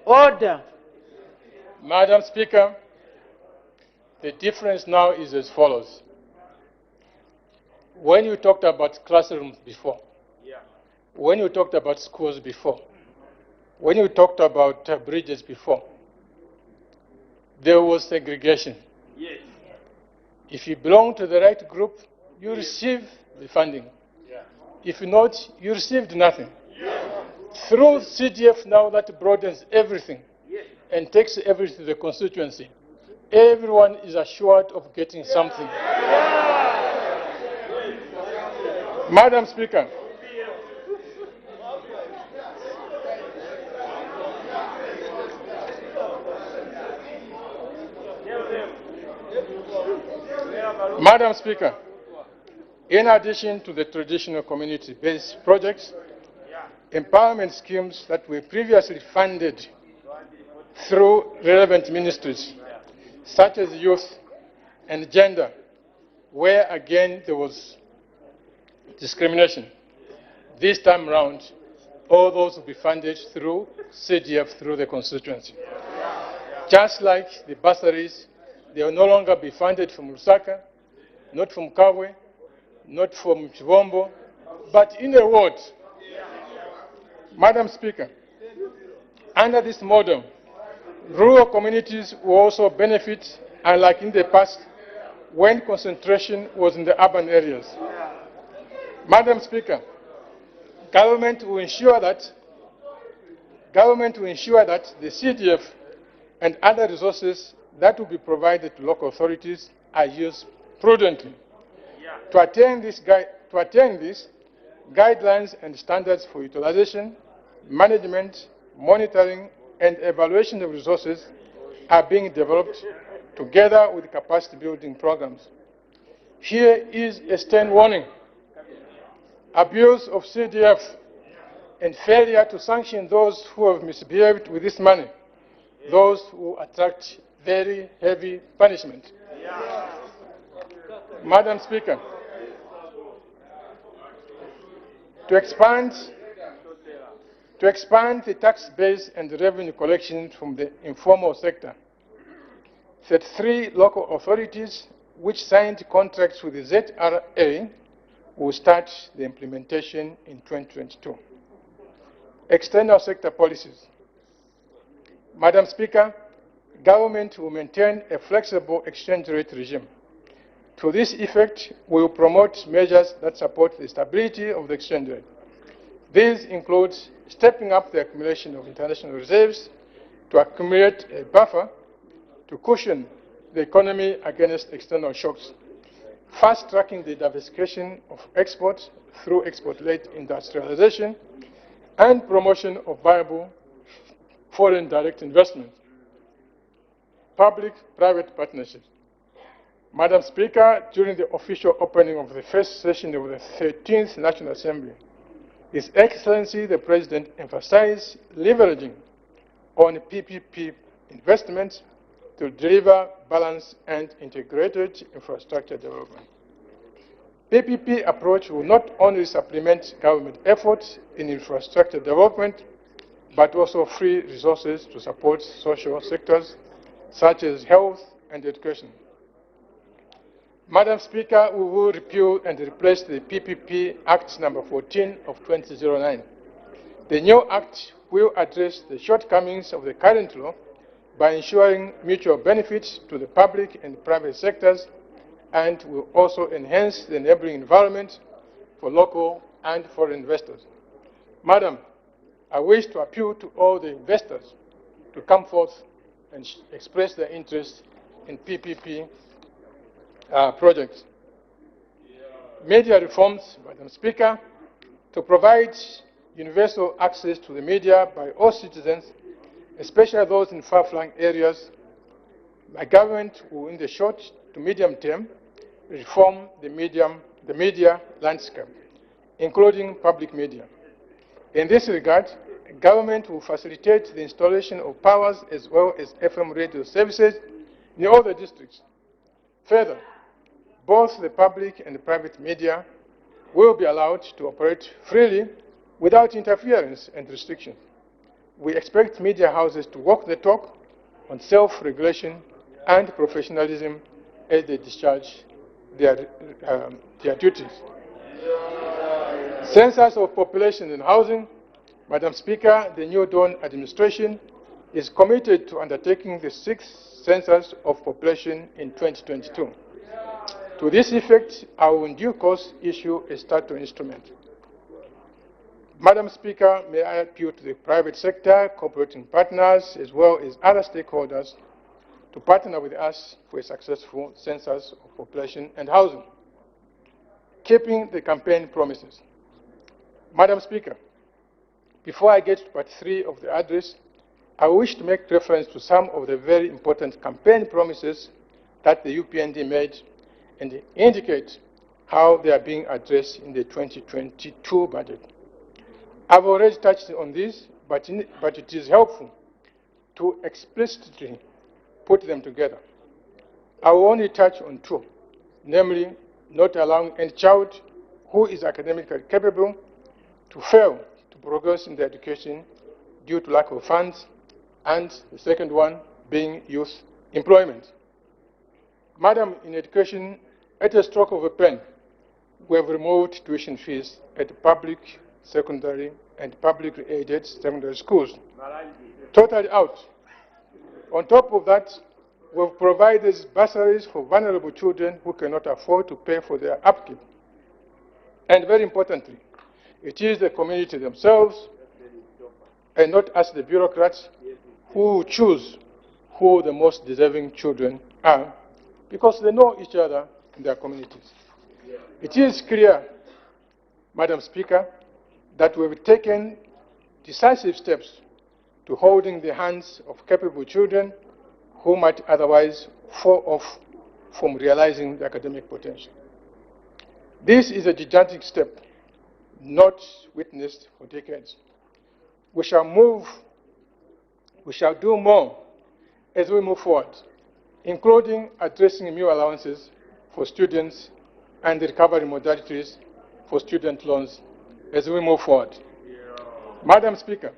Order. Madam Speaker, the difference now is as follows. When you talked about classrooms before, when you talked about schools before, when you talked about bridges before, there was segregation. Yes. If you belong to the right group, you receive the funding. If not, you received nothing. Through CDF now, that broadens everything and takes everything to the constituency. Everyone is assured of getting something. Madam Speaker, Madam Speaker, in addition to the traditional community-based projects, empowerment schemes that were previously funded through relevant ministries, such as youth and gender, where again there was discrimination. This time round, all those will be funded through CDF, through the constituency. Just like the bursaries, they will no longer be funded from Lusaka, not from Kabwe, not from Chivombo, but in a ward. Madam Speaker, under this model, rural communities will also benefit, unlike in the past, when concentration was in the urban areas. Madam Speaker, government will ensure that the CDF and other resources that will be provided to local authorities are used prudently. To attain this, guidelines and standards for utilization, management, monitoring, and evaluation of resources are being developed together with capacity building programs. Here is a stern warning. Abuse of CDF and failure to sanction those who have misbehaved with this money, those who attract very heavy punishment. Madam Speaker, to expand the tax base and the revenue collection from the informal sector, 33 local authorities which signed contracts with the ZRA will start the implementation in 2022. External sector policies. Madam Speaker, government will maintain a flexible exchange rate regime. To this effect, we will promote measures that support the stability of the exchange rate. These include stepping up the accumulation of international reserves to accumulate a buffer to cushion the economy against external shocks, fast-tracking the diversification of exports through export-led industrialization, and promotion of viable foreign direct investment. Public-private partnerships. Madam Speaker, during the official opening of the first session of the 13th National Assembly, His Excellency the President emphasized leveraging on PPP investments to deliver balanced and integrated infrastructure development. PPP approach will not only supplement government efforts in infrastructure development, but also free resources to support social sectors such as health and education. Madam Speaker, we will repeal and replace the PPP Act number 14 of 2009. The new Act will address the shortcomings of the current law by ensuring mutual benefits to the public and private sectors, and will also enhance the enabling environment for local and foreign investors. Madam, I wish to appeal to all the investors to come forth and express their interest in PPP projects. Media reforms, Madam Speaker, to provide universal access to the media by all citizens, especially those in far-flung areas. My government will, in the short to medium term, reform the media landscape, including public media. In this regard, government will facilitate the installation of powers as well as FM radio services in all the districts. Further, both the public and the private media will be allowed to operate freely without interference and restriction. We expect media houses to walk the talk on self-regulation and professionalism as they discharge their duties. Census of population and housing. Madam Speaker, the new Dawn administration is committed to undertaking the 6th census of population in 2022. To this effect, I will in due course issue a statutory instrument. Madam Speaker, may I appeal to the private sector, cooperating partners, as well as other stakeholders to partner with us for a successful census of population and housing. Keeping the campaign promises. Madam Speaker, before I get to part 3 of the address, I wish to make reference to some of the very important campaign promises that the UPND made and indicate how they are being addressed in the 2022 budget. I've already touched on this, but it is helpful to explicitly put them together. I will only touch on 2, namely, not allowing any child who is academically capable to fail to progress in their education due to lack of funds, and the second one being youth employment. Madam, in education, at a stroke of a pen, we have removed tuition fees at public, secondary, and publicly aided secondary schools. Totally out. On top of that, we have provided bursaries for vulnerable children who cannot afford to pay for their upkeep. And very importantly, it is the community themselves, and not us, the bureaucrats, who choose who the most deserving children are, because they know each other in their communities. It is clear, Madam Speaker, that we have taken decisive steps to holding the hands of capable children who might otherwise fall off from realizing their academic potential. This is a gigantic step not witnessed for decades. We shall do more as we move forward, including addressing meal allowances for students and the recovery modalities for student loans as we move forward. Madam Speaker,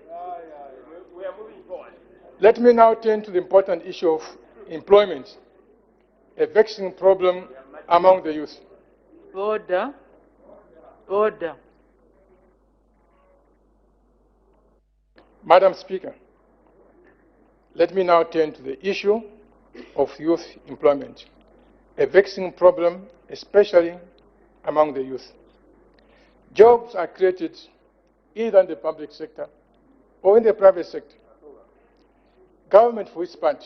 we are moving forward. Let me now turn to the important issue of employment, a vexing problem among the youth. Order. Order. Madam Speaker, let me now turn to the issue of youth employment, a vexing problem especially among the youth. Jobs are created either in the public sector or in the private sector. Government, for its part,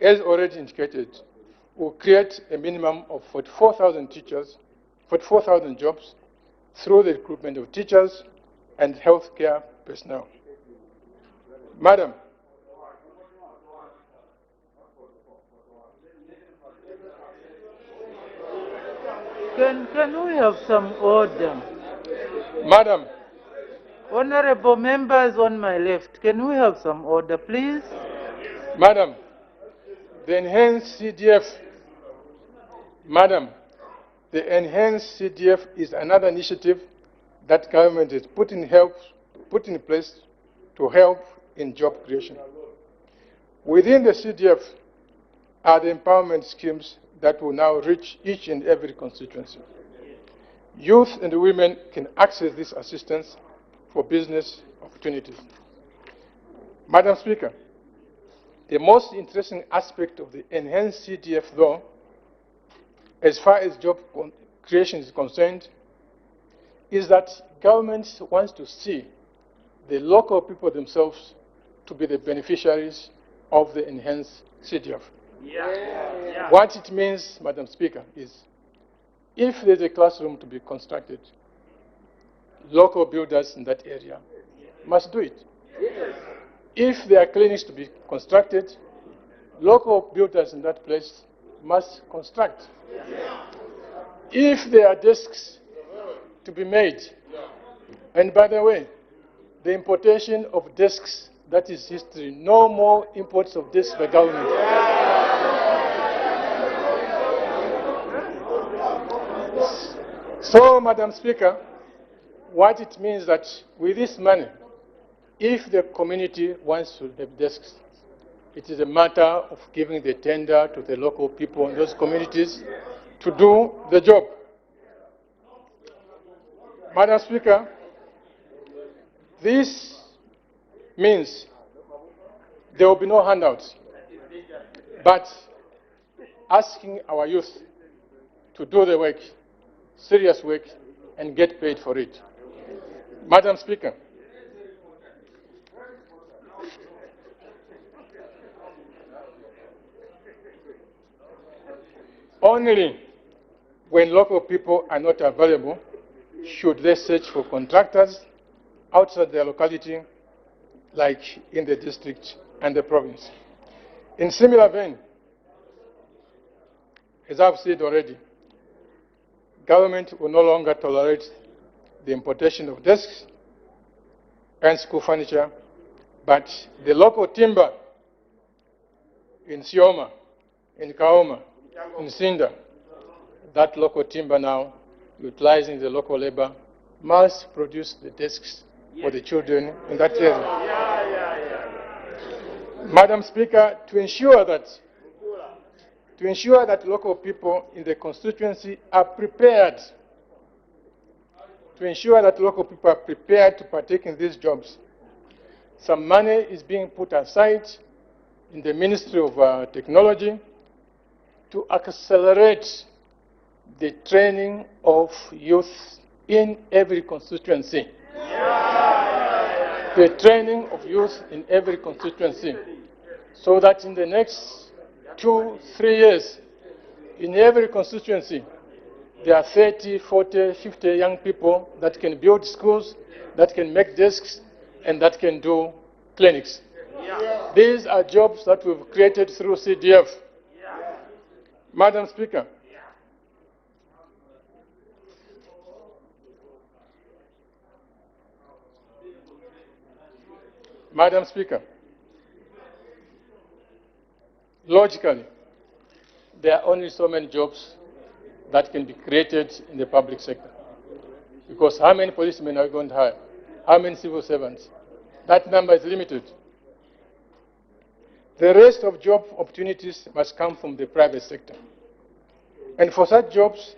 as already indicated, will create a minimum of 44,000 teachers, 44,000 jobs through the recruitment of teachers and healthcare personnel. Madam, Can we have some order? Madam, Honorable members on my left, can we have some order, please? Madam, the enhanced CDF, Madam, the enhanced CDF is another initiative that government is put in place to help in job creation. Within the CDF are the empowerment schemes that will now reach each and every constituency. Youth and women can access this assistance for business opportunities. Madam Speaker, the most interesting aspect of the enhanced CDF, though, as far as job creation is concerned, is that government wants to see the local people themselves to be the beneficiaries of the enhanced CDF. What it means, Madam Speaker, is if there's a classroom to be constructed, local builders in that area must do it. If there are clinics to be constructed, local builders in that place must construct. If there are desks to be made, and by the way, the importation of desks, that is history. No more imports of desks by government. So, Madam Speaker, what it means that with this money, If the community wants to have desks, it is a matter of giving the tender to the local people in those communities to do the job. Madam Speaker, this means there will be no handouts, but asking our youth to do the work, serious work, and get paid for it. Madam Speaker, only when local people are not available should they search for contractors outside their locality, like in the district and the province. In similar vein, as I've said already, government will no longer tolerate the importation of desks and school furniture, but the local timber in Sioma, in Kaoma, in Sinda, that local timber now, utilizing the local labor, must produce the desks for the children in that area. Madam Speaker, to ensure that local people in the constituency are prepared, to partake in these jobs, some money is being put aside in the Ministry of Technology to accelerate the training of youth in every constituency. The training of youth in every constituency, so that in the next 2-3 years, in every constituency, there are 30, 40, 50 young people that can build schools, that can make desks, and that can do clinics. These are jobs that we've created through CDF. Madam Speaker, logically, there are only so many jobs that can be created in the public sector. Because how many policemen are we going to hire? How many civil servants? That number is limited. The rest of job opportunities must come from the private sector. And for such jobs,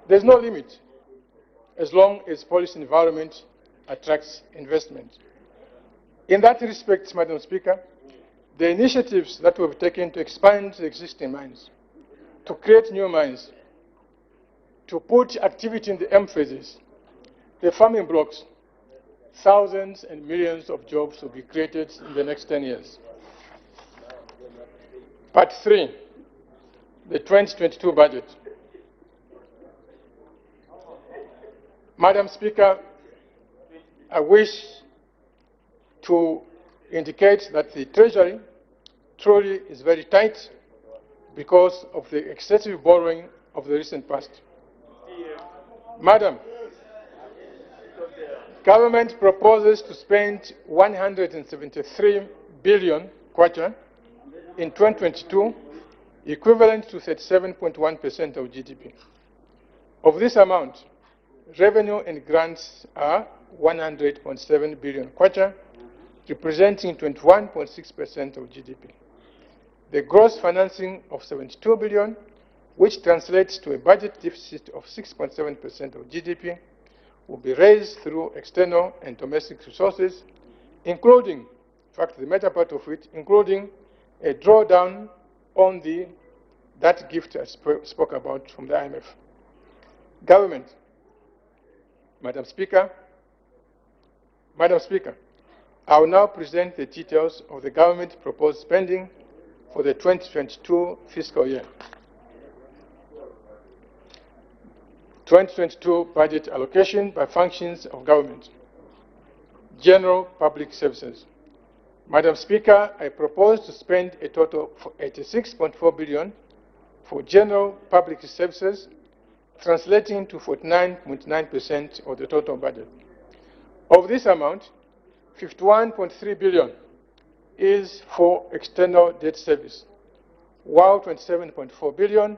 there's no limit, as long as policy environment attracts investment. In that respect, Madam Speaker, the initiatives that we've taken to expand the existing mines, to create new mines, to put activity in the M phases, the farming blocks, thousands and millions of jobs will be created in the next 10 years. Part 3, the 2022 budget. Madam Speaker, I wish to indicate that the Treasury truly is very tight because of the excessive borrowing of the recent past. Madam, government proposes to spend 173 billion kwacha in 2022, equivalent to 37.1% of GDP. Of this amount, revenue and grants are 100.7 billion kwacha, representing 21.6% of GDP. The gross financing of 72 billion, which translates to a budget deficit of 6.7% of GDP, will be raised through external and domestic resources, including, in fact, the major part of it, including a drawdown on that gift I spoke about from the IMF. Government, Madam Speaker, I will now present the details of the government proposed spending for the 2022 fiscal year. 2022 budget allocation by functions of government. General public services. Madam Speaker, I propose to spend a total of 86.4 billion for general public services, translating to 49.9% of the total budget. Of this amount, 51.3 billion is for external debt service, while 27.4 billion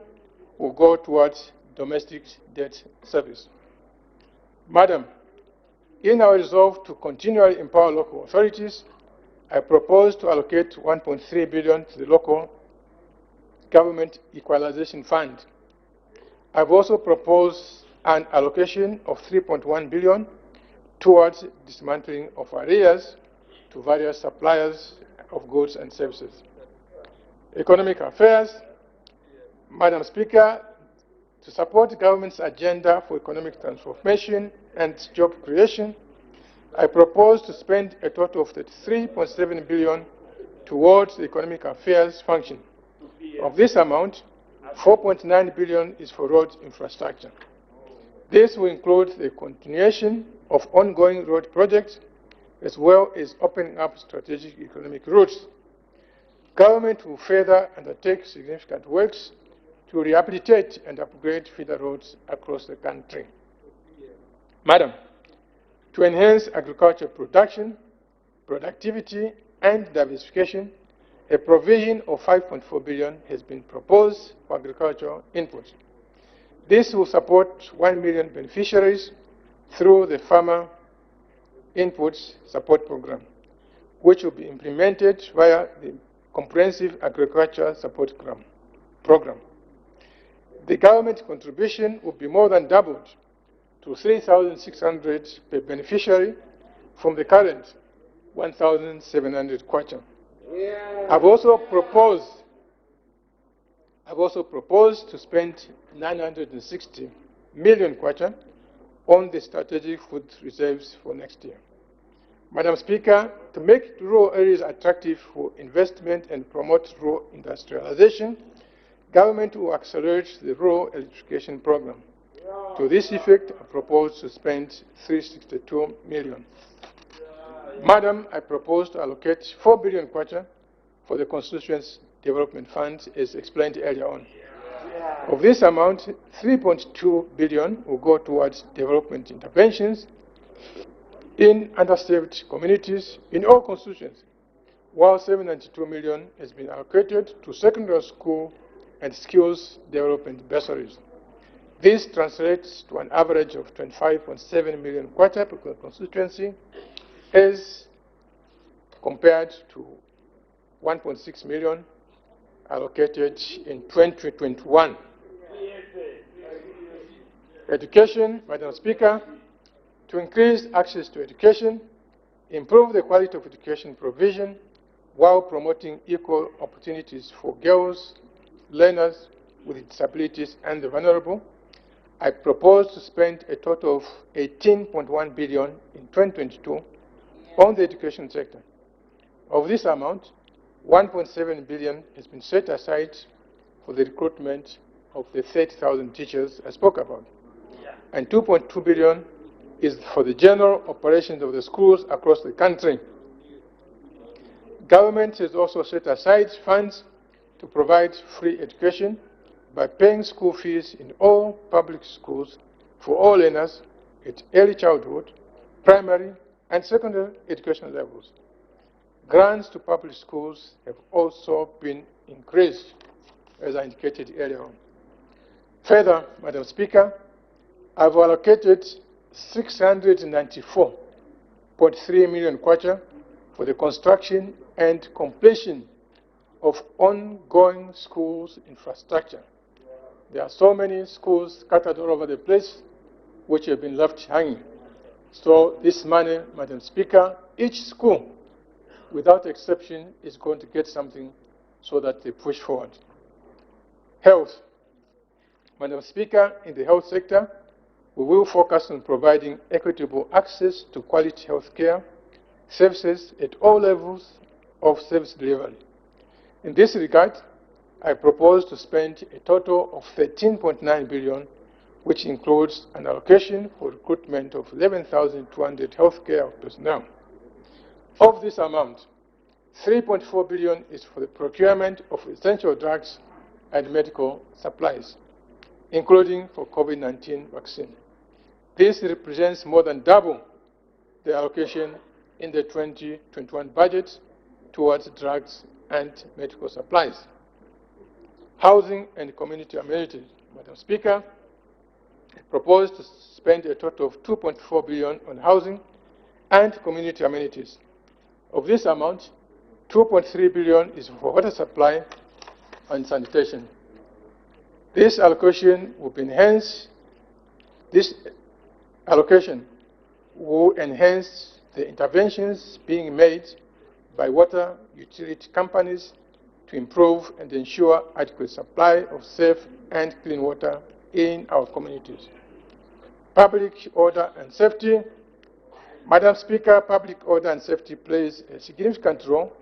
will go towards domestic debt service. Madam, In our resolve to continually empower local authorities, I propose to allocate 1.3 billion to the local government equalization fund. I've also proposed an allocation of 3.1 billion towards dismantling of arrears to various suppliers of goods and services. Economic affairs. Madam Speaker, to support the government's agenda for economic transformation and job creation, I propose to spend a total of 33.7 billion towards the economic affairs function. Of this amount, 4.9 billion is for road infrastructure. This will include the continuation of ongoing road projects as well as opening up strategic economic routes. Government will further undertake significant works to rehabilitate and upgrade feeder roads across the country. Madam, to enhance agricultural production, productivity, and diversification, a provision of 5.4 billion has been proposed for agricultural inputs. This will support 1 million beneficiaries through the Farmer Inputs Support Program, which will be implemented via the Comprehensive Agriculture Support Program. The government contribution will be more than doubled to 3,600 per beneficiary from the current 1,700 kwacha. I've also proposed to spend 960 million kwacha on the strategic food reserves for next year. Madam Speaker, to make rural areas attractive for investment and promote rural industrialization, government will accelerate the rural electrification program. To this effect, I propose to spend 362 million. Madam, I propose to allocate 4 billion kwacha for the Constituency Development Fund, as explained earlier on. Of this amount, 3.2 billion will go towards development interventions in underserved communities in all constituencies, while 792 million has been allocated to secondary school and skills development bursaries. This translates to an average of 25.7 million kwacha per constituency, as compared to 1.6 million allocated in 2021. Education, Madam Speaker, to increase access to education, improve the quality of education provision while promoting equal opportunities for girls, learners with disabilities, and the vulnerable, I propose to spend a total of 18.1 billion in 2022 on the education sector. Of this amount, 1.7 billion has been set aside for the recruitment of the 30,000 teachers I spoke about, and 2.2 billion is for the general operations of the schools across the country. Government has also set aside funds to provide free education by paying school fees in all public schools for all learners at early childhood, primary, and secondary education levels. Grants to public schools have also been increased, as I indicated earlier on. Further, Madam Speaker, I've allocated 694.3 million kwacha for the construction and completion of ongoing schools infrastructure. There are so many schools scattered all over the place which have been left hanging. So this money, Madam Speaker, each school, without exception, is going to get something so that they push forward. Health. Madam Speaker, in the health sector, we will focus on providing equitable access to quality health care services at all levels of service delivery. In this regard, I propose to spend a total of 13.9 billion, which includes an allocation for recruitment of 11,200 healthcare personnel. Of this amount, 3.4 billion is for the procurement of essential drugs and medical supplies, including for COVID-19 vaccine. This represents more than double the allocation in the 2021 budget towards drugs and medical supplies. Housing and community amenities. Madam Speaker, I propose to spend a total of 2.4 billion on housing and community amenities. Of this amount, 2.3 billion is for water supply and sanitation. This allocation will enhance the interventions being made by water utility companies to improve and ensure adequate supply of safe and clean water in our communities. Public order and safety. Madam Speaker, public order and safety plays a significant role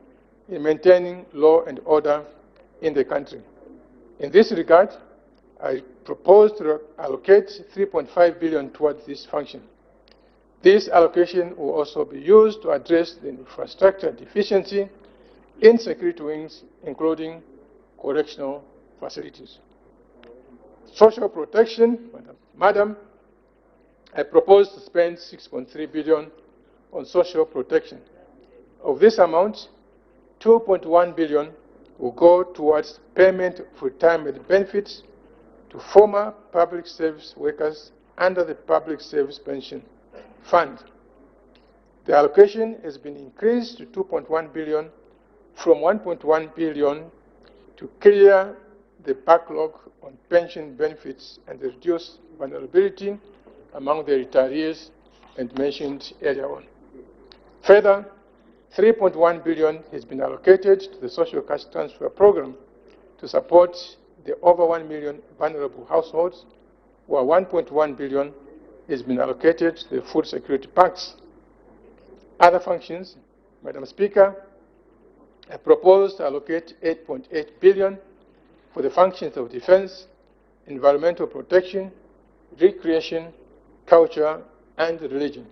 in maintaining law and order in the country. In this regard, I propose to allocate 3.5 billion towards this function. This allocation will also be used to address the infrastructure deficiency in security wings, including correctional facilities. Social protection, Madam, I propose to spend 6.3 billion on social protection. Of this amount, 2.1 billion will go towards payment of retirement benefits to former public service workers under the Public Service Pension Fund. The allocation has been increased to 2.1 billion from 1.1 billion to clear the backlog on pension benefits and reduce vulnerability among the retirees and mentioned earlier on. Further, 3.1 billion has been allocated to the social cash transfer program to support the over 1 million vulnerable households, while 1.1 billion has been allocated to the food security packs. Other functions, Madam Speaker, I propose to allocate 8.8 billion for the functions of defense, environmental protection, recreation, culture, and religion.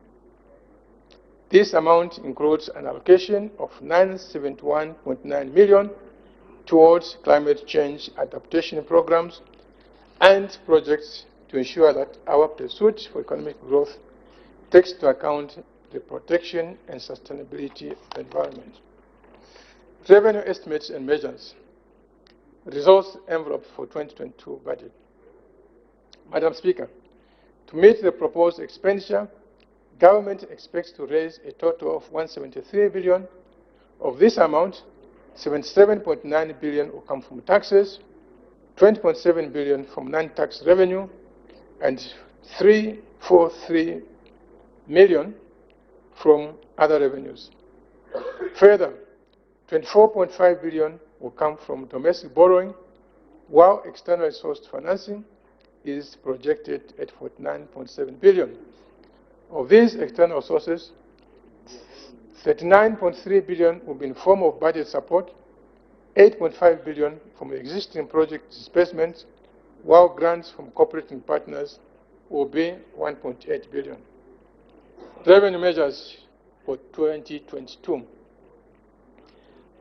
This amount includes an allocation of 971.9 million towards climate change adaptation programs and projects to ensure that our pursuit for economic growth takes into account the protection and sustainability of the environment. Revenue estimates and measures. Resource envelope for 2022 budget. Madam Speaker, to meet the proposed expenditure, government expects to raise a total of 173 billion. Of this amount, 77.9 billion will come from taxes, 20.7 billion from non-tax revenue, and 343 million from other revenues. Further, 24.5 billion will come from domestic borrowing, while externally sourced financing is projected at 49.7 billion. Of these external sources, 39.3 billion will be in the form of budget support, 8.5 billion from existing project disbursements, while grants from cooperating partners will be 1.8 billion. Revenue measures for 2022.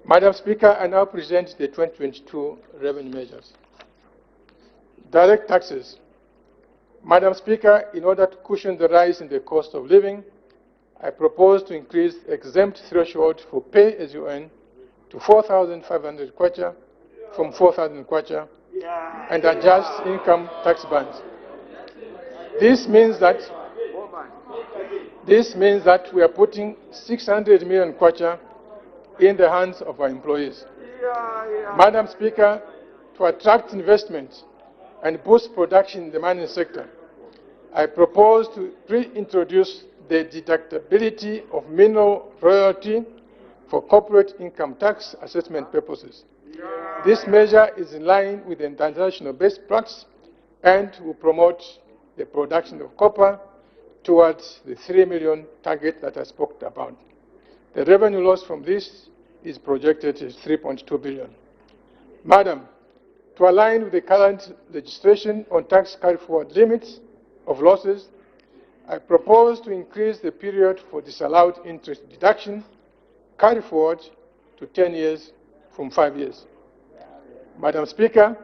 Madam Speaker, I now present the 2022 revenue measures. Direct taxes. Madam Speaker, in order to cushion the rise in the cost of living, I propose to increase the exempt threshold for pay-as-you-earn to 4,500 kwacha from 4,000 kwacha and adjust income tax bands. This means that we are putting 600 million kwacha in the hands of our employees. Madam Speaker, to attract investment and boost production in the mining sector, I propose to reintroduce the deductibility of mineral royalty for corporate income tax assessment purposes. This measure is in line with the international best practice and will promote the production of copper towards the 3 million target that I spoke about. The revenue loss from this is projected as 3.2 billion. Madam, to align with the current legislation on tax carry-forward limits of losses, I propose to increase the period for disallowed interest deduction carry forward to 10 years from 5 years. Madam Speaker,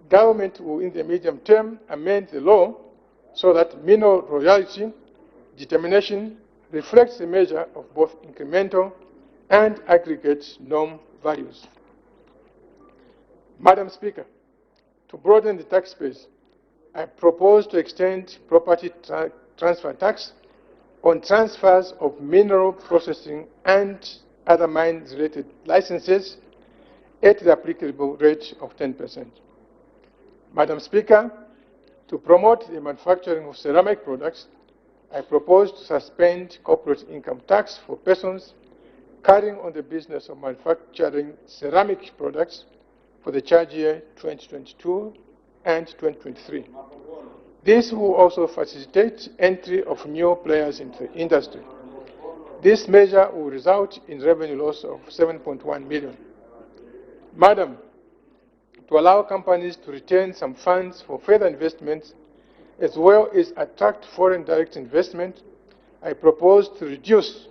government will in the medium term amend the law so that mineral royalty determination reflects a measure of both incremental and aggregate norm values. Madam Speaker, to broaden the tax base, I propose to extend property transfer tax on transfers of mineral processing and other mine-related licenses at the applicable rate of 10%. Madam Speaker, to promote the manufacturing of ceramic products, I propose to suspend corporate income tax for persons carrying on the business of manufacturing ceramic products for the charge year 2022 and 2023. This will also facilitate entry of new players into the industry. This measure will result in revenue loss of 7.1 million. Madam, to allow companies to retain some funds for further investments, as well as attract foreign direct investment, I propose to reduce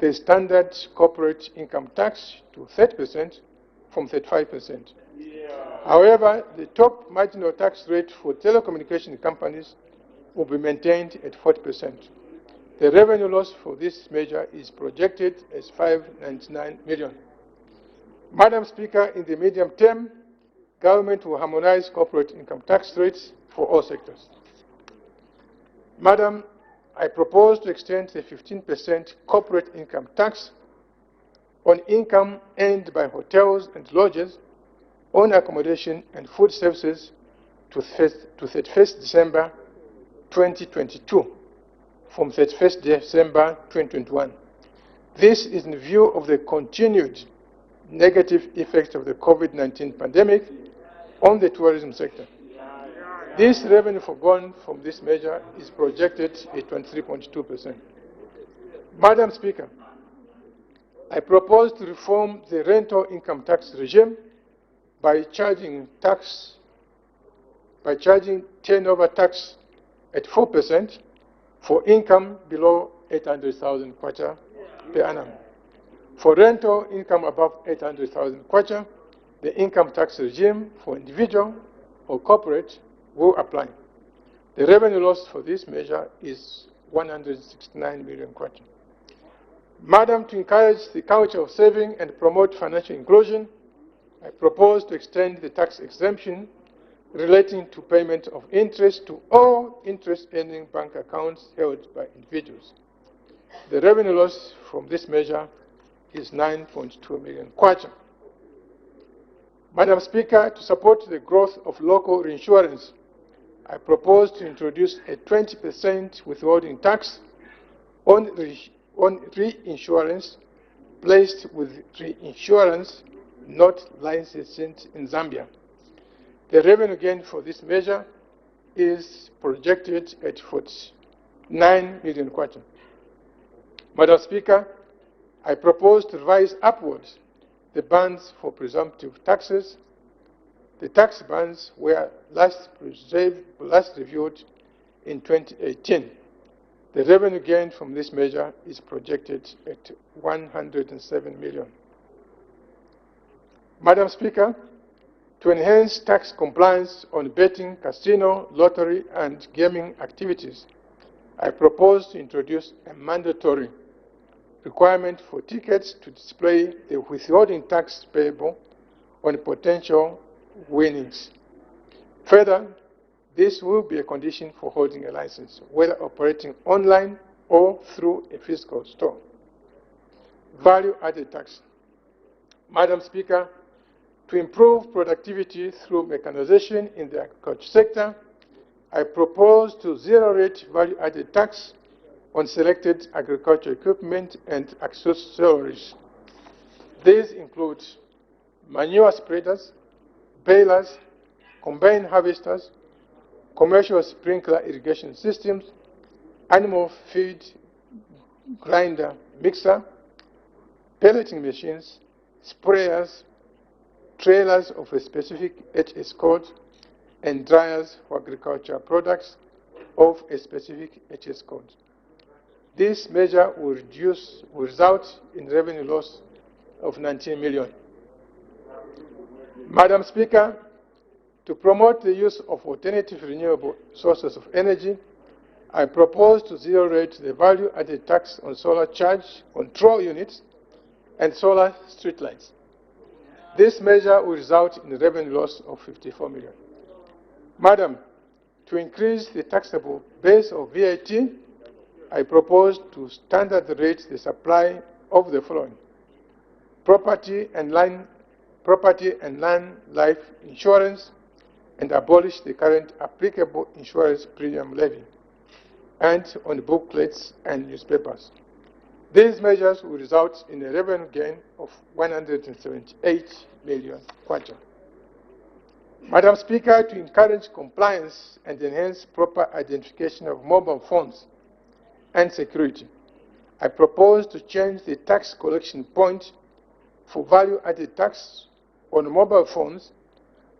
the standard corporate income tax to 30% from 35%. However, the top marginal tax rate for telecommunication companies will be maintained at 40%. The revenue loss for this measure is projected as 599 million. Madam Speaker, in the medium term, government will harmonize corporate income tax rates for all sectors. Madam, I propose to extend the 15% corporate income tax on income earned by hotels and lodges on accommodation and food services to 31st December 2022 from 31st December 2021. This is in view of the continued negative effects of the COVID-19 pandemic on the tourism sector. This revenue forgone from this measure is projected at 23.2%. Madam Speaker, I propose to reform the rental income tax regime by charging turnover tax at 4% for income below 800,000 kwacha per annum. For rental income above 800,000 kwacha, the income tax regime for individual or corporate will apply. The revenue loss for this measure is 169 million kwacha. Madam, to encourage the culture of saving and promote financial inclusion, I propose to extend the tax exemption relating to payment of interest to all interest-earning bank accounts held by individuals. The revenue loss from this measure is 9.2 million kwacha. Madam Speaker, to support the growth of local reinsurance, I propose to introduce a 20% withholding tax on reinsurance placed with reinsurance not licensed in Zambia. The revenue gain for this measure is projected at 49 million kwacha. Madam Speaker, I propose to revise upwards the bands for presumptive taxes. The tax bands were last reviewed in 2018. The revenue gain from this measure is projected at 107 million. Madam Speaker, to enhance tax compliance on betting, casino, lottery, and gaming activities, I propose to introduce a mandatory requirement for tickets to display the withholding tax payable on potential winnings. Further, this will be a condition for holding a license, whether operating online or through a physical store. Value-added tax. Madam Speaker, to improve productivity through mechanization in the agriculture sector, I propose to zero-rate value-added tax on selected agricultural equipment and accessories. These include manure spreaders, balers, combine harvesters, commercial sprinkler irrigation systems, animal feed grinder mixer, pelleting machines, sprayers, trailers of a specific HS code, and dryers for agricultural products of a specific HS code. This measure will result in revenue loss of 19 million. Madam Speaker, to promote the use of alternative renewable sources of energy, I propose to zero-rate the value-added tax on solar charge control units and solar streetlights. This measure will result in a revenue loss of 54 million. Madam, to increase the taxable base of VAT, I propose to standard rate the supply of the following: property and land life insurance, and abolish the current applicable insurance premium levy, and on booklets and newspapers. These measures will result in a revenue gain of 178 million kwacha. Madam Speaker, to encourage compliance and enhance proper identification of mobile phones and security, I propose to change the tax collection point for value-added tax on mobile phones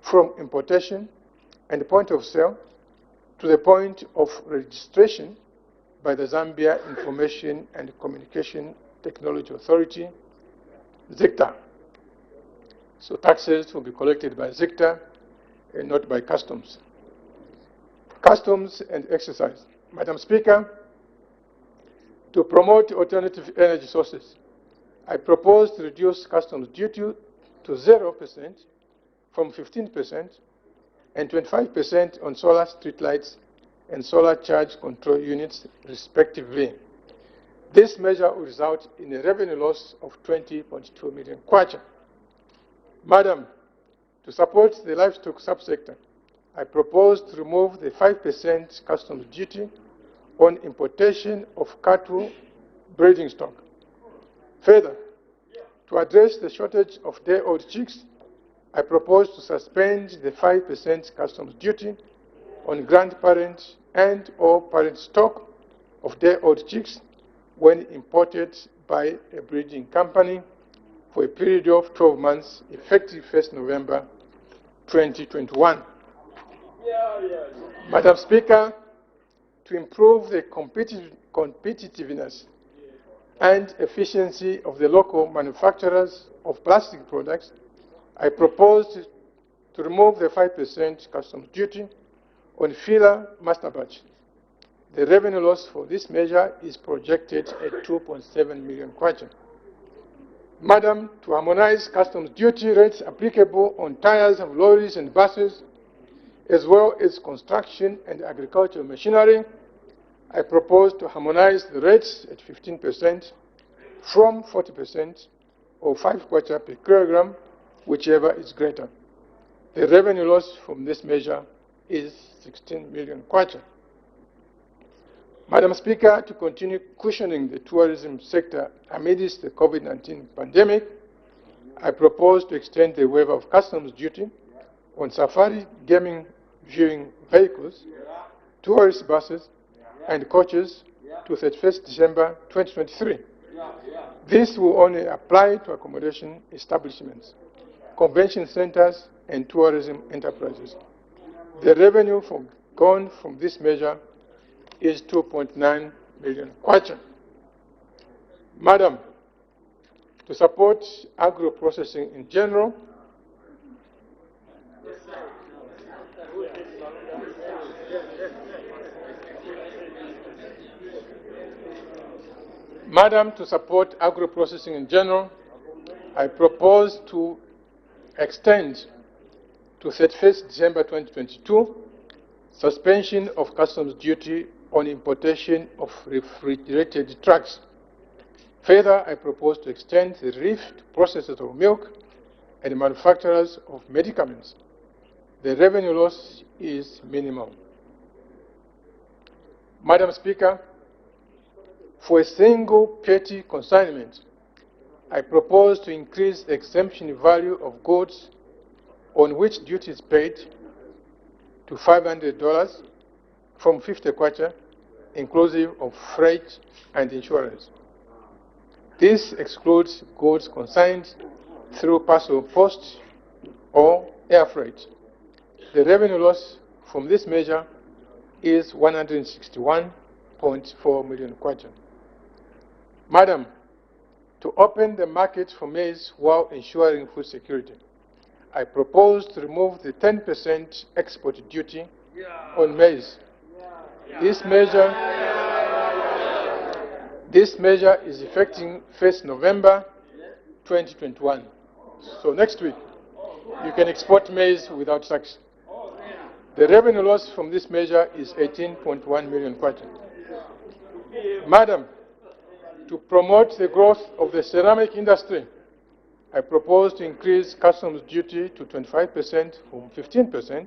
from importation and point of sale to the point of registration by the Zambia Information and Communication Technology Authority, ZICTA. So taxes will be collected by ZICTA and not by customs. Customs and exercise. Madam Speaker, to promote alternative energy sources, I propose to reduce customs duty to 0% from 15% and 25% on solar streetlights and solar charge control units, respectively. This measure will result in a revenue loss of 20.2 million kwacha. Madam, to support the livestock subsector, I propose to remove the 5% customs duty on importation of cattle breeding stock. Further, to address the shortage of day-old chicks, I propose to suspend the 5% customs duty on grandparent and or parent stock of day-old chicks when imported by a breeding company for a period of 12 months, effective 1st November 2021. Madam Speaker, to improve the competitiveness and efficiency of the local manufacturers of plastic products, I propose to remove the 5% customs duty on filler master batch. The revenue loss for this measure is projected at 2.7 million kwacha. Madam, to harmonize customs duty rates applicable on tires of lorries and buses, as well as construction and agricultural machinery, I propose to harmonize the rates at 15% from 40%, or 5 kwacha per kilogram, whichever is greater. The revenue loss from this measure is 16 million kwacha. Madam Speaker, to continue cushioning the tourism sector amidst the COVID-19 pandemic, I propose to extend the waiver of customs duty on safari gaming viewing vehicles, tourist buses, and coaches to 31st December 2023. This will only apply to accommodation establishments, convention centers, and tourism enterprises. The revenue gone from this measure is 2.9 million kwacha. Madam, to support agro-processing in general, I propose to extend to 31st December 2022 suspension of customs duty on importation of refrigerated trucks. Further, I propose to extend the relief to processors of milk and manufacturers of medicaments. The revenue loss is minimal. Madam Speaker, for a single petty consignment, I propose to increase the exemption value of goods on which duty is paid to $500 from 50 kwacha, inclusive of freight and insurance. This excludes goods consigned through parcel post or air freight. The revenue loss from this measure is 161.4 million kwacha. Madam, to open the market for maize while ensuring food security, I propose to remove the 10% export duty on maize. This measure is effective 1st November 2021. So next week, you can export maize without tax. The revenue loss from this measure is 18.1 million kwacha. Madam, to promote the growth of the ceramic industry, I propose to increase customs duty to 25% from 15%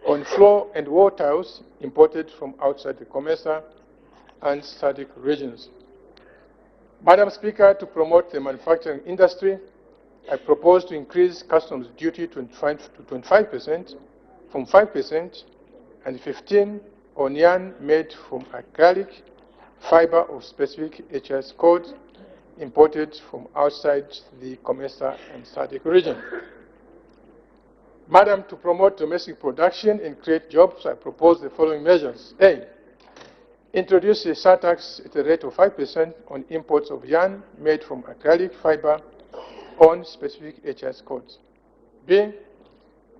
on floor and wall tiles imported from outside the COMESA and SADC regions. Madam Speaker, to promote the manufacturing industry, I propose to increase customs duty to 25% from 5% and 15% on yarn made from acrylic fiber of specific HS codes imported from outside the COMESA and SADC region. Madam, to promote domestic production and create jobs, I propose the following measures. A, introduce a surtax at a rate of 5% on imports of yarn made from acrylic fiber on specific HS codes. B,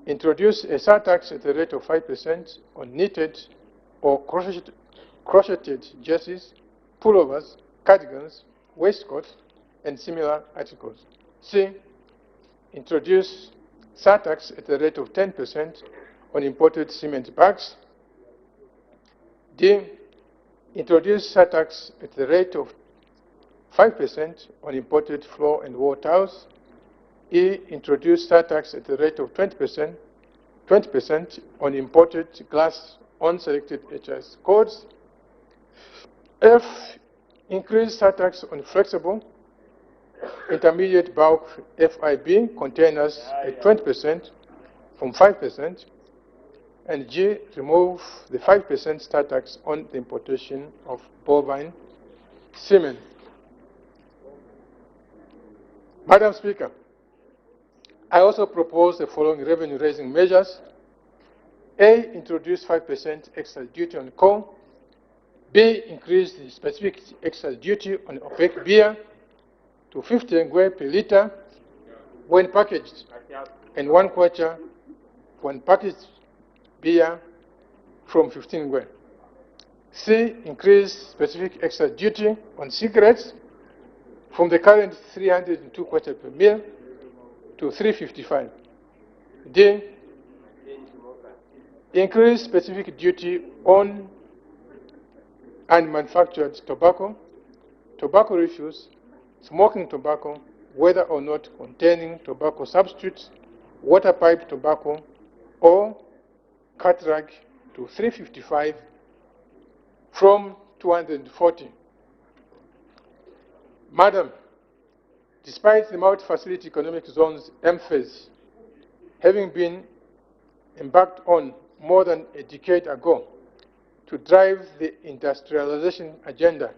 introduce a surtax at a rate of 5% on knitted or crocheted jerseys, pullovers, cardigans, waistcoats, and similar articles. C, introduce surtax at a rate of 10% on imported cement bags. D, introduce surtax at the rate of 5% on imported floor and wall tiles. E, introduce surtax at the rate of 20% on imported glass on selected HS codes. F, increase surtax on flexible intermediate bulk FIB containers at 20% from 5%. And G, remove the 5% surtax on the importation of bovine semen. Madam Speaker, I also propose the following revenue-raising measures. A, introduce 5% extra duty on coal. B, increase the specific extra duty on opaque beer to 50 ngwe per liter when packaged, and 1 kwacha when packaged beer from 15 ngwe. C, increase specific extra duty on cigarettes from the current 302 kwacha per mil to 355. D, increase specific duty on unmanufactured tobacco, tobacco refuse, smoking tobacco, whether or not containing tobacco substitutes, water pipe tobacco, or cut rag to 355 from 240. Madam, despite the multi-facility economic zones emphasis having been embarked on more than a decade ago to drive the industrialization agenda,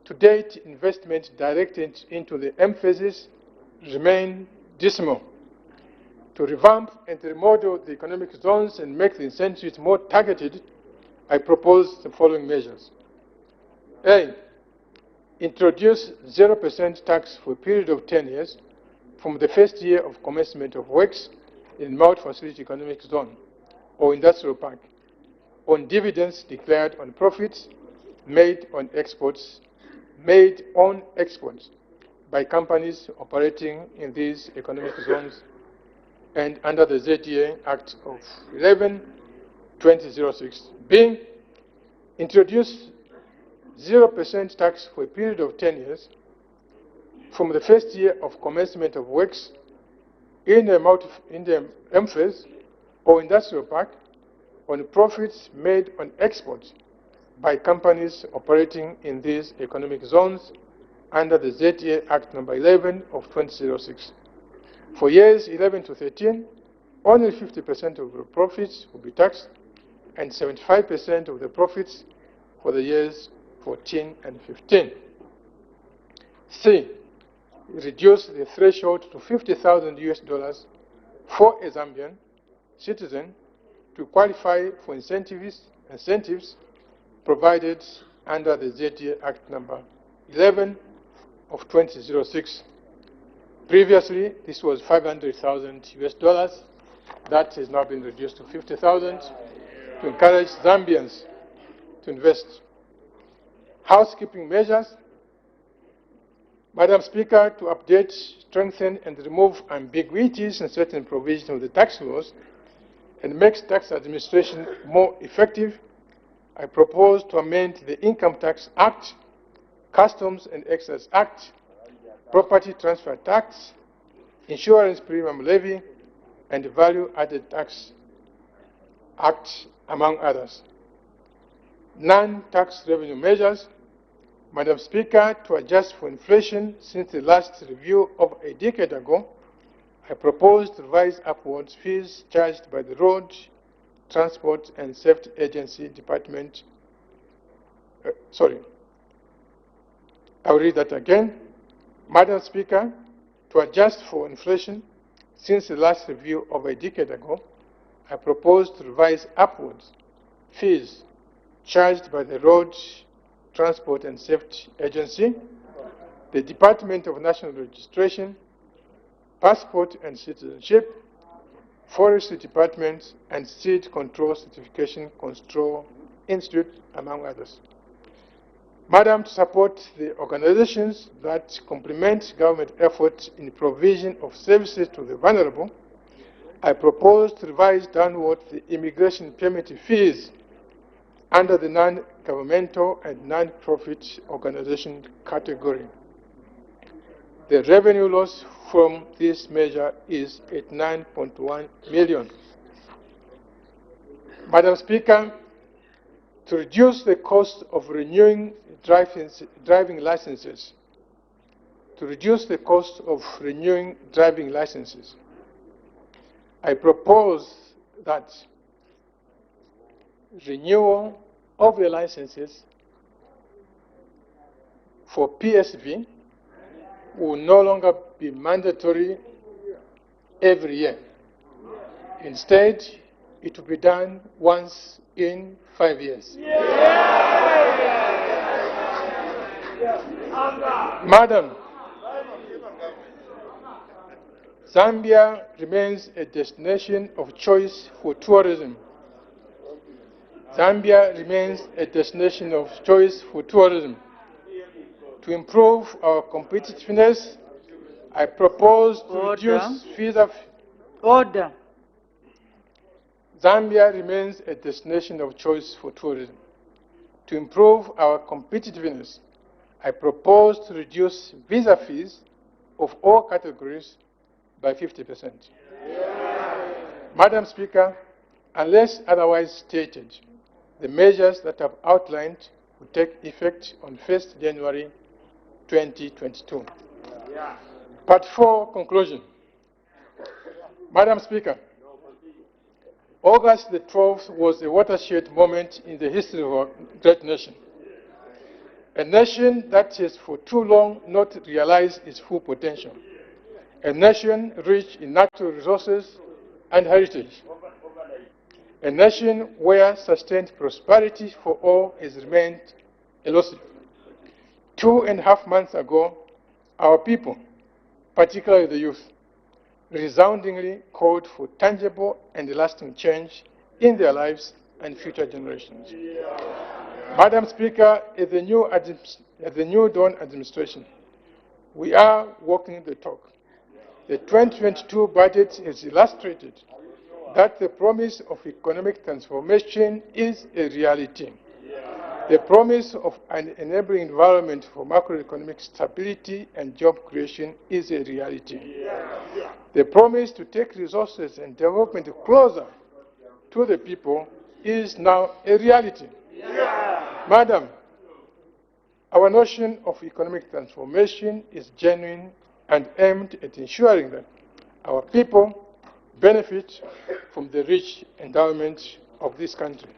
to date, investment directed into the emphasis remain dismal. To revamp and remodel the economic zones and make the incentives more targeted, I propose the following measures. A, introduce 0% tax for a period of 10 years from the first year of commencement of works in multi-facility economic zone or industrial park on dividends declared on profits made on exports by companies operating in these economic zones and under the ZEA Act of 11/2006. B, introduce 0% tax for a period of 10 years from the first year of commencement of works in the emphasis or industrial park on profits made on exports by companies operating in these economic zones under the ZEA Act number 11 of 2006. For years 11 to 13, only 50% of the profits will be taxed and 75% of the profits for the years 14 and 15. C, reduce the threshold to $50,000 for a Zambian citizen to qualify for incentives provided under the ZEA Act number 11 of 2006. Previously, this was $500,000. That has now been reduced to $50,000 to encourage Zambians to invest. Housekeeping measures. Madam Speaker, to update, strengthen, and remove ambiguities in certain provisions of the tax laws and make tax administration more effective, I propose to amend the Income Tax Act, Customs and Excise Act, Property Transfer Tax, Insurance Premium Levy, and Value Added Tax Act, among others. Non-tax revenue measures. Madam Speaker, to adjust for inflation since the last review of a decade ago, I propose to revise upwards fees charged by the Road, Transport and Safety Agency Department. I'll read that again. Madam Speaker, to adjust for inflation since the last review of a decade ago, I propose to revise upwards fees charged by the Road, Transport and Safety Agency, the Department of National Registration, Passport and Citizenship, Forestry Department, and Seed Control Certification Control Institute, among others. Madam, to support the organizations that complement government efforts in the provision of services to the vulnerable, I propose to revise downward the immigration permit fees under the non-governmental and non-profit organization category. The revenue loss from this measure is at 9.1 million. Madam Speaker, to reduce the cost of renewing driving licenses, I propose that renewal of the licenses for PSV will no longer be mandatory every year. Instead, it will be done once in 5 years. Madam, Zambia remains a destination of choice for tourism. Zambia remains a destination of choice for tourism. To improve our competitiveness, I propose to reduce visa. Order. Zambia remains a destination of choice for tourism. To improve our competitiveness, I propose to reduce visa fees of all categories by 50%. Madam Speaker, unless otherwise stated, the measures that I've outlined will take effect on 1st January 2022. Part 4, conclusion. Madam Speaker, August the 12th was a watershed moment in the history of our great nation. A nation that has for too long not realized its full potential. A nation rich in natural resources and heritage. A nation where sustained prosperity for all has remained elusive. 2.5 months ago, our people, particularly the youth, resoundingly called for tangible and lasting change in their lives and future generations. Madam Speaker, as the new Dawn administration, we are walking the talk. The 2022 budget has illustrated that the promise of economic transformation is a reality. The promise of an enabling environment for macroeconomic stability and job creation is a reality. The promise to take resources and development closer to the people is now a reality. Madam, our notion of economic transformation is genuine and aimed at ensuring that our people benefit from the rich endowment of this country.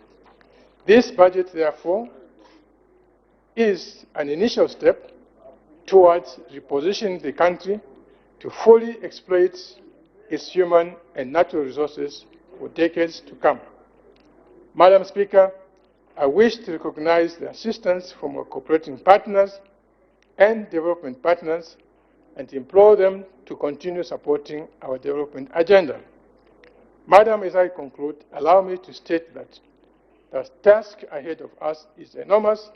This budget, therefore, is an initial step towards repositioning the country to fully exploit its human and natural resources for decades to come. Madam Speaker, I wish to recognize the assistance from our cooperating partners and development partners and implore them to continue supporting our development agenda. Madam, as I conclude, allow me to state that the task ahead of us is enormous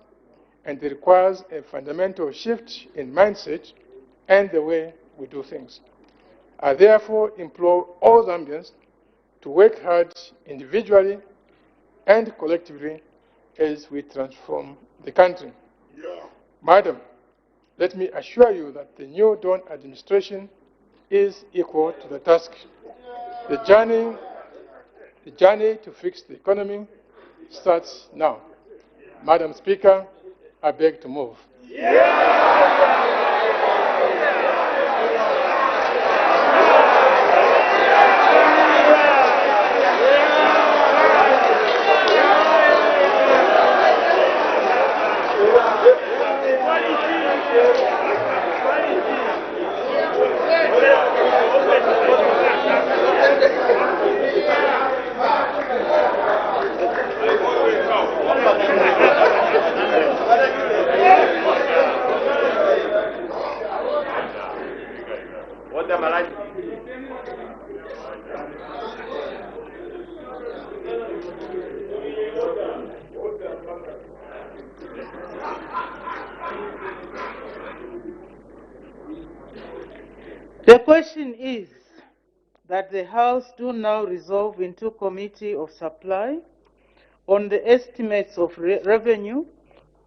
and it requires a fundamental shift in mindset and the way we do things. I therefore implore all Zambians to work hard individually and collectively as we transform the country. Madam, let me assure you that the new Dawn administration is equal to the task. The journey to fix the economy starts now. Madam Speaker, I beg to move. The question is that the House do now resolve into Committee of Supply on the estimates of revenue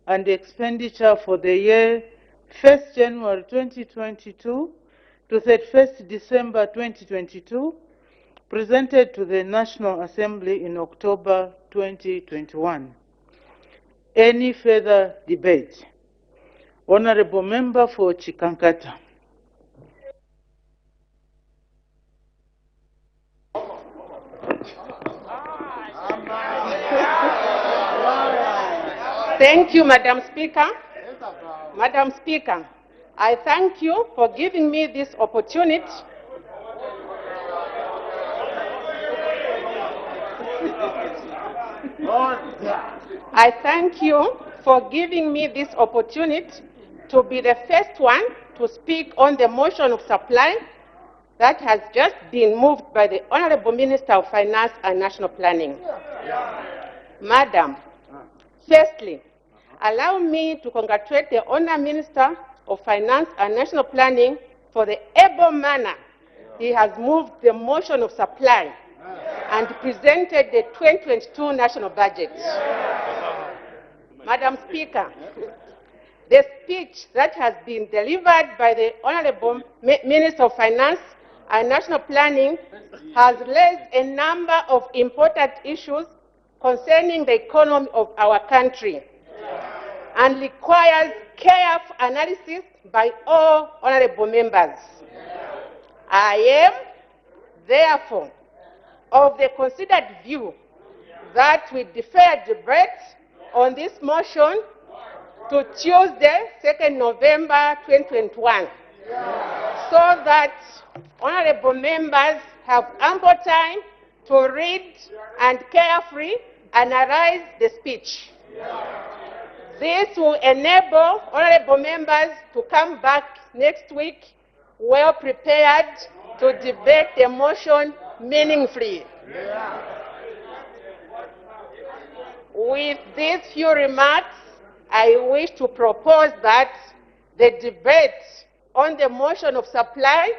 and expenditure for the year 1st January 2022 to 31st December 2022, presented to the National Assembly in October 2021. Any further debate? Honorable Member for Chikankata. Thank you, Madam Speaker. Madam Speaker, I thank you for giving me this opportunity I thank you for giving me this opportunity to be the first one to speak on the motion of supply that has just been moved by the Honorable Minister of Finance and National Planning. Madam, firstly, allow me to congratulate the Honourable Minister of Finance and National Planning for the able manner he has moved the motion of supply and presented the 2022 national budget. Madam Speaker, the speech that has been delivered by the Honourable Minister of Finance and National Planning has raised a number of important issues concerning the economy of our country and requires careful analysis by all honourable members. I am, therefore, of the considered view that we defer debate on this motion to Tuesday, 2nd November 2021, so that honourable members have ample time to read and carefully analyze the speech. This will enable honourable members to come back next week well prepared to debate the motion meaningfully. With these few remarks, I wish to propose that the debate on the motion of supply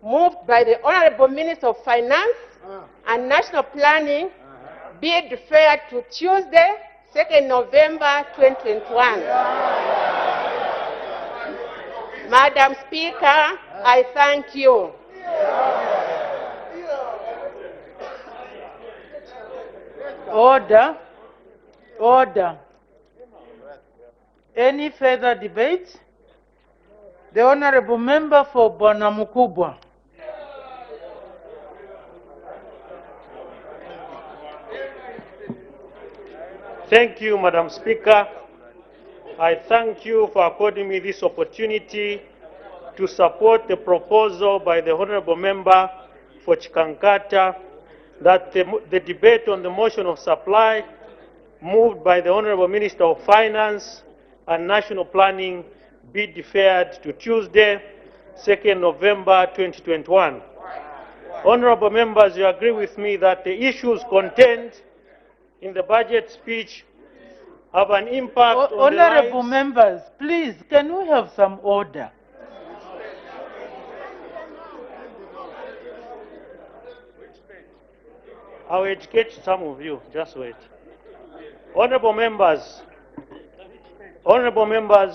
moved by the Honourable Minister of Finance and National Planning be deferred to Tuesday, 2nd November 2021. Madam Speaker, I thank you. Order. Order. Any further debate? The Honourable Member for Bwana Mukubwa. Thank you, Madam Speaker. I thank you for according me this opportunity to support the proposal by the Honourable Member for Chikankata that the debate on the motion of supply moved by the Honourable Minister of Finance and National Planning be deferred to Tuesday, 2nd November 2021. Honourable members, you agree with me that the issues contained in the budget speech have an impact on the Honourable lives. members, please, can we have some order? I will educate some of you. Just wait. Honorable members,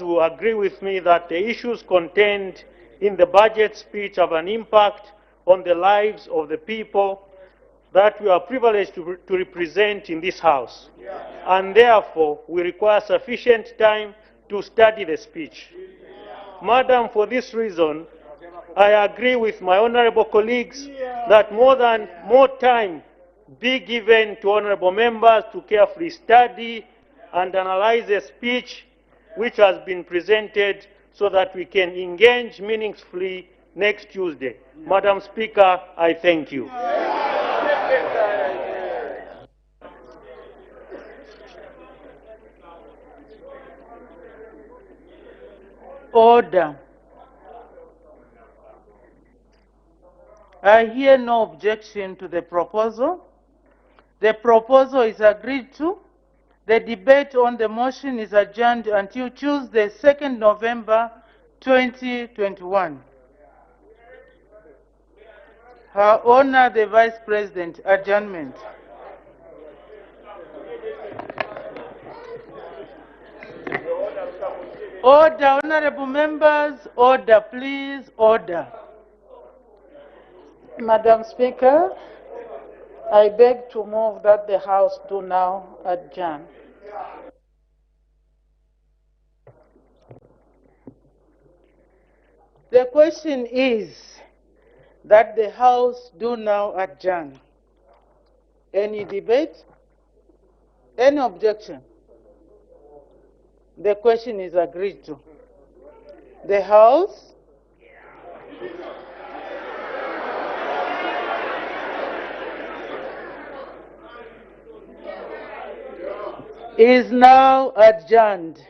will agree with me that the issues contained in the budget speech have an impact on the lives of the people that we are privileged to represent in this House. And therefore, we require sufficient time to study the speech. Madam, for this reason, I agree with my honorable colleagues that more time be given to honorable members to carefully study and analyze the speech which has been presented so that we can engage meaningfully next Tuesday. Madam Speaker, I thank you. Order. I hear no objection to the proposal. The proposal is agreed to. The debate on the motion is adjourned until Tuesday, 2nd November 2021. Her Honor the Vice President, adjournment. Order, honorable members, order, please, order. Madam Speaker, I beg to move that the House do now adjourn. The question is that the House do now adjourn. Any debate? Any objection? The question is agreed to. The House is now adjourned.